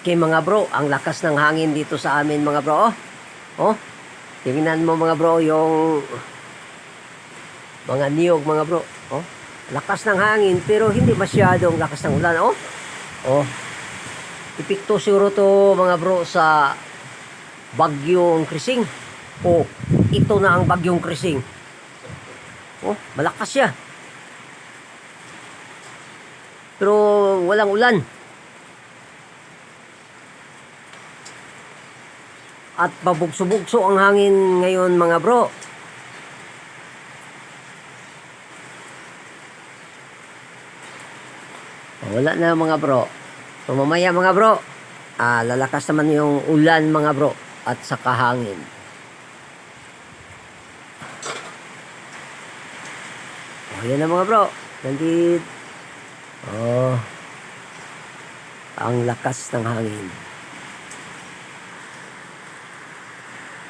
Okay mga bro, ang lakas ng hangin dito sa amin mga bro. Oh, tingnan mo mga bro yung mga niyog mga bro. Oh, lakas ng hangin pero hindi masyadong lakas ng ulan. Oh, epekto siguro to mga bro sa bagyong Krising. Oh, ito na ang bagyong Krising. Oh, malakas siya. Pero walang ulan. At pabugso-bugso ang hangin ngayon mga bro. Wala na mga bro. So mamaya mga bro, lalakas naman yung ulan mga bro at saka hangin. Yan na mga bro. Nandito. Ang lakas ng hangin.